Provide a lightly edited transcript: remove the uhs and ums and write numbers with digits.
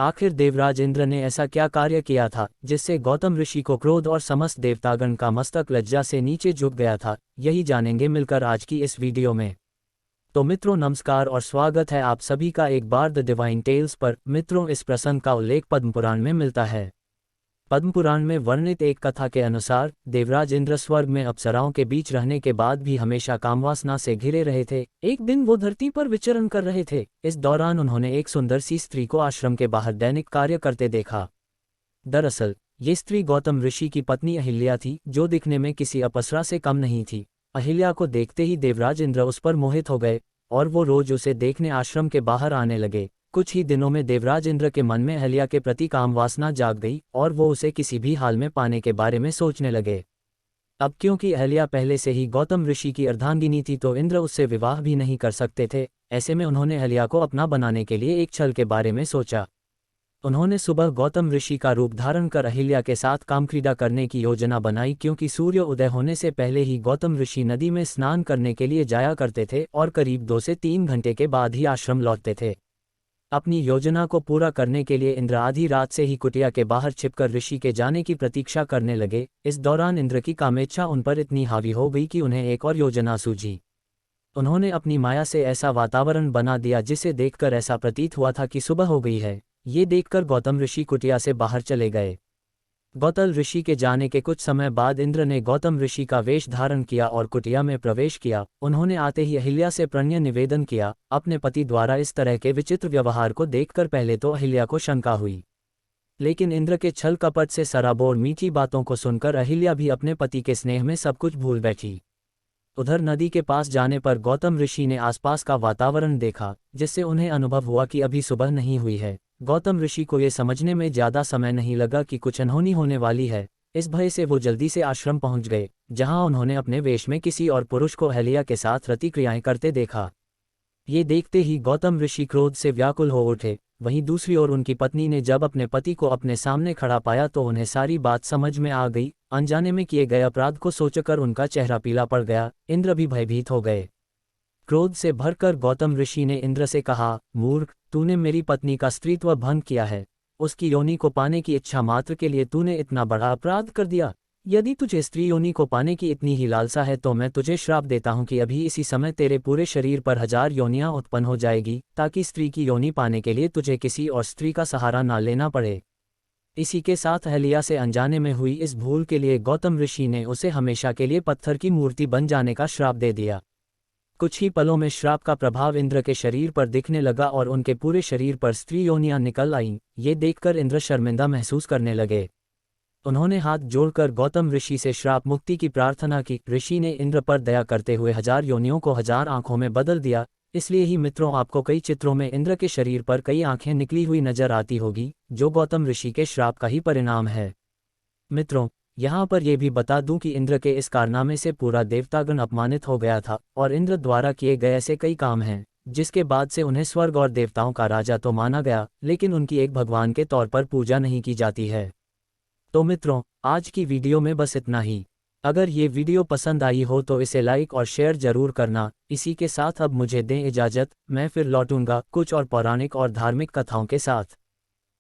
आखिर देवराज इंद्र ने ऐसा क्या कार्य किया था जिससे गौतम ऋषि को क्रोध और समस्त देवतागण का मस्तक लज्जा से नीचे झुक गया था? यही जानेंगे मिलकर आज की इस वीडियो में। तो मित्रों नमस्कार और स्वागत है आप सभी का एक बार द डिवाइन टेल्स पर। मित्रों इस प्रसंग का उल्लेख पद्म पुराण में मिलता है। पद्म पुराण में वर्णित एक कथा के अनुसार देवराज इंद्र स्वर्ग में अप्सराओं के बीच रहने के बाद भी हमेशा कामवासना से घिरे रहे थे। एक दिन वो धरती पर विचरण कर रहे थे। इस दौरान उन्होंने एक सुंदर सी स्त्री को आश्रम के बाहर दैनिक कार्य करते देखा। दरअसल ये स्त्री गौतम ऋषि की पत्नी अहिल्या थी, जो दिखने में किसी अप्सरा से कम नहीं थी। अहिल्या को देखते ही देवराज इंद्र उस पर मोहित हो गए और वो रोज उसे देखने आश्रम के बाहर आने लगे। कुछ ही दिनों में देवराज इंद्र के मन में अहिल्या के प्रति काम वासना जाग गई और वो उसे किसी भी हाल में पाने के बारे में सोचने लगे। अब क्योंकि अहिल्या पहले से ही गौतम ऋषि की अर्धांगिनी थी तो इंद्र उससे विवाह भी नहीं कर सकते थे। ऐसे में उन्होंने अहिल्या को अपना बनाने के लिए एक छल के बारे में सोचा। उन्होंने सुबह गौतम ऋषि का रूप धारण कर अहिल्या के साथ कामक्रीड़ा करने की योजना बनाई, क्योंकि सूर्य उदय होने से पहले ही गौतम ऋषि नदी में स्नान करने के लिए जाया करते थे और करीब 2 से 3 घंटे के बाद ही आश्रम लौटते थे। अपनी योजना को पूरा करने के लिए इंद्र आधी रात से ही कुटिया के बाहर छिपकर ऋषि के जाने की प्रतीक्षा करने लगे। इस दौरान इंद्र की कामेच्छा उन पर इतनी हावी हो गई कि उन्हें एक और योजना सूझी। उन्होंने अपनी माया से ऐसा वातावरण बना दिया जिसे देखकर ऐसा प्रतीत हुआ था कि सुबह हो गई है। ये देखकर गौतम ऋषि कुटिया से बाहर चले गए। गौतम ऋषि के जाने के कुछ समय बाद इंद्र ने गौतम ऋषि का वेश धारण किया और कुटिया में प्रवेश किया। उन्होंने आते ही अहिल्या से प्रणय निवेदन किया। अपने पति द्वारा इस तरह के विचित्र व्यवहार को देखकर पहले तो अहिल्या को शंका हुई, लेकिन इंद्र के छल कपट से सराबोर मीठी बातों को सुनकर अहिल्या भी अपने पति के स्नेह में सब कुछ भूल बैठी। उधर नदी के पास जाने पर गौतम ऋषि ने आसपास का वातावरण देखा, जिससे उन्हें अनुभव हुआ कि अभी सुबह नहीं हुई है। गौतम ऋषि को ये समझने में ज्यादा समय नहीं लगा कि कुछ अनहोनी होने वाली है। इस भय से वो जल्दी से आश्रम पहुंच गए, जहां उन्होंने अपने वेश में किसी और पुरुष को अहिल्या के साथ रति क्रियाएं करते देखा। ये देखते ही गौतम ऋषि क्रोध से व्याकुल हो उठे। वहीं दूसरी ओर उनकी पत्नी ने जब अपने पति को अपने सामने खड़ा पाया तो उन्हें सारी बात समझ में आ गई। अनजाने में किए गए अपराध को सोचकर उनका चेहरा पीला पड़ गया। इंद्र भी भयभीत हो गए। क्रोध से भरकर गौतम ऋषि ने इंद्र से कहा, मूर्ख, तूने मेरी पत्नी का स्त्रीत्व भंग किया है। उसकी योनि को पाने की इच्छा मात्र के लिए तूने इतना बड़ा अपराध कर दिया। यदि तुझे स्त्री योनि को पाने की इतनी ही लालसा है तो मैं तुझे श्राप देता हूं कि अभी इसी समय तेरे पूरे शरीर पर 1000 योनियां उत्पन्न हो जाएगी, ताकि स्त्री की योनि पाने के लिए तुझे किसी और स्त्री का सहारा ना लेना पड़े। इसी के साथ अहिल्या से अनजाने में हुई इस भूल के लिए गौतम ऋषि ने उसे हमेशा के लिए पत्थर की मूर्ति बन जाने का श्राप दे दिया। कुछ ही पलों में श्राप का प्रभाव इंद्र के शरीर पर दिखने लगा और उनके पूरे शरीर पर स्त्री योनियां निकल आईं। ये देखकर इंद्र शर्मिंदा महसूस करने लगे। उन्होंने हाथ जोड़कर गौतम ऋषि से श्राप मुक्ति की प्रार्थना की। ऋषि ने इंद्र पर दया करते हुए 1000 योनियों को 1000 आंखों में बदल दिया। इसलिए ही मित्रों आपको कई चित्रों में इंद्र के शरीर पर कई आंखें निकली हुई नजर आती होगी, जो गौतम ऋषि के श्राप का ही परिणाम है। मित्रों यहाँ पर यह भी बता दूं कि इंद्र के इस कारनामे से पूरा देवतागण अपमानित हो गया था और इंद्र द्वारा किए गए ऐसे कई काम हैं जिसके बाद से उन्हें स्वर्ग और देवताओं का राजा तो माना गया, लेकिन उनकी एक भगवान के तौर पर पूजा नहीं की जाती है। तो मित्रों आज की वीडियो में बस इतना ही। अगर ये वीडियो पसंद आई हो तो इसे लाइक और शेयर जरूर करना। इसी के साथ अब मुझे दें इजाजत, मैं फिर लौटूंगा कुछ और पौराणिक और धार्मिक कथाओं के साथ।